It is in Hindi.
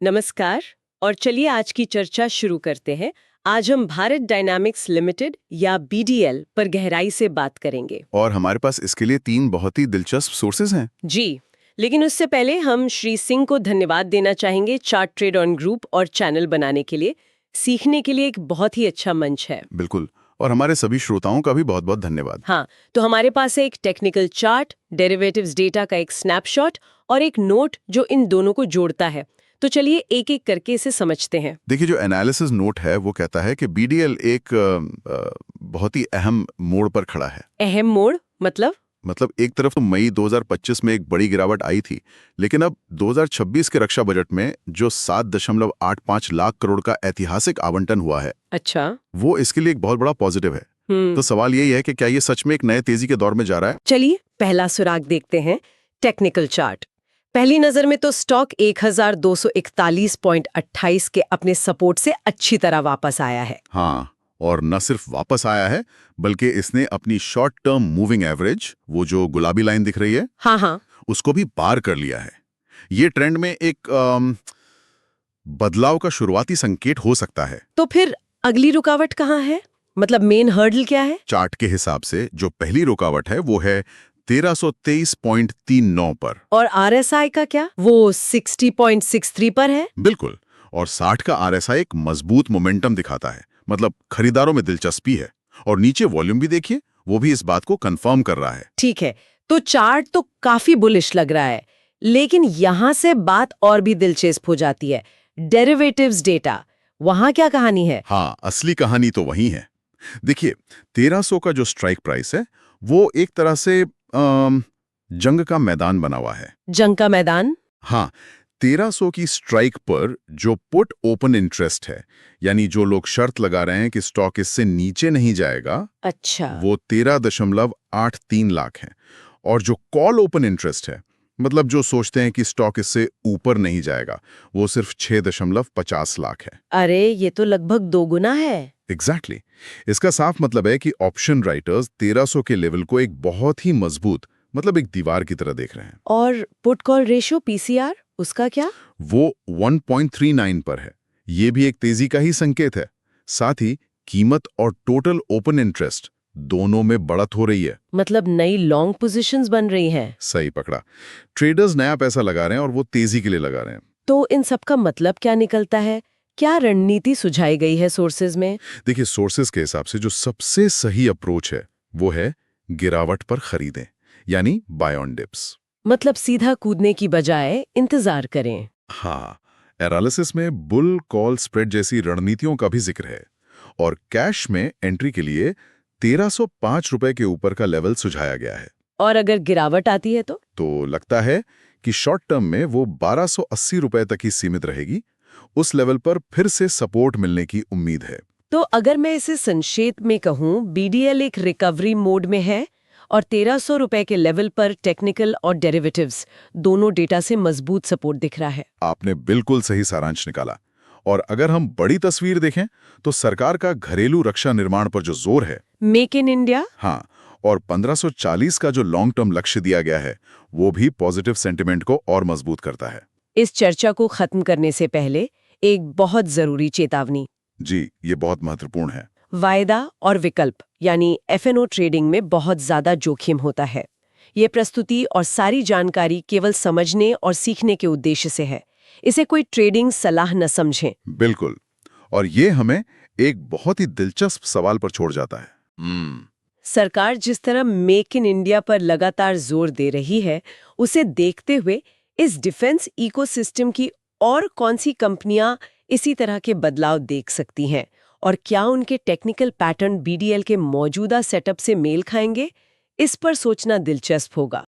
नमस्कार। और चलिए आज की चर्चा शुरू करते हैं। आज हम भारत डायनामिक्स लिमिटेड या बीडीएल पर गहराई से बात करेंगे। और हमारे पास इसके लिए 3 बहुत ही दिलचस्प सोर्सेज हैं। जी, लेकिन उससे पहले हम श्री सिंह को धन्यवाद देना चाहेंगे चार्ट ट्रेड ऑन ग्रुप और चैनल बनाने के लिए। सीखने के लिए एक बहुत ही अच्छा मंच है। बिल्कुल। और हमारे सभी श्रोताओं का भी बहुत बहुत धन्यवाद। हाँ, तो हमारे पास है एक टेक्निकल चार्ट, डेरिवेटिव्स डेटा का एक स्नैपशॉट और एक नोट जो इन दोनों को जोड़ता है। तो चलिए एक एक करके इसे समझते हैं। देखिए, जो एनालिसिस नोट है वो कहता है कि बीडीएल एक बहुत ही अहम मोड़ पर खड़ा है। अहम मोड़ मतलब एक तरफ तो मई 2025 में एक बड़ी गिरावट आई थी, लेकिन अब 2026 के रक्षा बजट में जो 7.85 लाख करोड़ का ऐतिहासिक आवंटन हुआ है, अच्छा। वो इसके लिए एक बहुत बड़ा पॉजिटिव है। तो सवाल यही है कि क्या ये सच में एक नए तेजी के दौर में जा रहा है? चलिए पहला सुराग देखते हैं, टेक्निकल चार्ट। पहली नजर में तो स्टॉक 1241.28 के अपने सपोर्ट से अच्छी तरह वापस आया है। हाँ, और न सिर्फ वापस आया है, बल्कि इसने अपनी शॉर्ट टर्म मूविंग एवरेज, वो जो गुलाबी लाइन दिख रही है, हाँ, उसको भी पार कर लिया है। ये ट्रेंड में एक बदलाव का शुरुआती संकेत हो सकता है। तो फिर अगली रुकावट कहाँ है? मतलब मेन हर्डल क्या है? चार्ट के हिसाब से जो पहली रुकावट है वो है 1323.39 पर। और आरएसआई का क्या? वो 60.63 पर है। बिल्कुल। और 60 का आरएसआई एक मजबूत मोमेंटम दिखाता है, मतलब खरीदारों में दिलचस्पी है। और नीचे वॉल्यूम भी देखिए, वो भी इस बात को कंफर्म कर रहा है। ठीक है, तो चार्ट तो काफी बुलिश लग रहा है, लेकिन यहां से बात और भी दिलचस्प हो जाती है। डेरिवेटिव्स डेटा, वहां क्या कहानी है? हाँ, असली कहानी तो वही है। देखिए, 1300 का जो स्ट्राइक प्राइस है वो एक तरह से जंग का मैदान बना हुआ है। जंग का मैदान? हाँ, 1300 की स्ट्राइक पर जो पुट ओपन इंटरेस्ट है, यानी जो लोग शर्त लगा रहे हैं कि स्टॉक इससे नीचे नहीं जाएगा, अच्छा। वो 13.83 लाख है। और जो कॉल ओपन इंटरेस्ट है, मतलब जो सोचते हैं कि स्टॉक इससे ऊपर नहीं जाएगा, वो सिर्फ 6.50 लाख है। अरे ये तो लगभग 2 गुना है। एग्जैक्टली। इसका साफ मतलब है कि ऑप्शन राइटर्स 1300 के लेवल को एक बहुत ही मजबूत, मतलब एक दीवार की तरह देख रहे हैं। और पुट कॉल रेशियो पीसीआर, उसका क्या? वो 1.39 पर है। ये भी एक तेजी का ही संकेत है। साथ ही कीमत और टोटल ओपन इंटरेस्ट दोनों में बढ़त हो रही है। मतलब नई लॉन्ग पोजीशंस बन रही हैं। सही पकड़ा। ट्रेडर्स नया पैसा लगा रहे हैं और वो तेजी के लिए लगा रहे हैं। तो इन सब का मतलब क्या निकलता है? क्या रणनीति सुझाई गई है सोर्सेज में? देखिए, सोर्सेज के हिसाब से जो सबसे सही अप्रोच है वो है गिरावट पर खरीदें, यानी बाय ऑन डिप्स। मतलब सीधा कूदने की बजाय इंतजार करें। हाँ, एनालिसिस में बुल कॉल स्प्रेड जैसी रणनीतियों का भी जिक्र है। और कैश में एंट्री के लिए 1305 रुपए के ऊपर का लेवल सुझाया गया है। और अगर गिरावट आती है तो लगता है कि शॉर्ट टर्म में वो 1280 रुपए तक ही सीमित रहेगी। उस लेवल पर फिर से सपोर्ट मिलने की उम्मीद है। तो अगर मैं इसे संक्षेप में कहूं, बीडीएल एक रिकवरी मोड में है और 1300 रुपए के लेवल पर टेक्निकल और डेरिवेटिव्स दोनों डेटा से मजबूत सपोर्ट दिख रहा है। आपने बिल्कुल सही सारांश निकाला। और अगर हम बड़ी तस्वीर देखें तो सरकार का घरेलू रक्षा निर्माण पर जो जोर है, मेक इन इंडिया, हाँ, और 1540 का जो लॉन्ग टर्म लक्ष्य दिया गया है, वो भी पॉजिटिव सेंटिमेंट को और मजबूत करता है। इस चर्चा को खत्म करने से पहले एक बहुत जरूरी चेतावनी। जी, ये बहुत महत्वपूर्ण है। वायदा और विकल्प यानी एफएनओ ट्रेडिंग में बहुत ज्यादा जोखिम होता है। ये प्रस्तुति और सारी जानकारी केवल समझने और सीखने के उद्देश्य से है। इसे कोई ट्रेडिंग सलाह न समझें। बिल्कुल। और ये हमें एक बहुत ही दिलचस्प सवाल पर छोड़ जाता है। सरकार जिस तरह मेक इन इंडिया पर लगातार जोर दे रही है, उसे देखते हुए इस डिफेंस इकोसिस्टम की और कौन सी कंपनियां इसी तरह के बदलाव देख सकती हैं, और क्या उनके टेक्निकल पैटर्न बीडीएल के मौजूदा सेटअप से मेल खाएंगे? इस पर सोचना दिलचस्प होगा।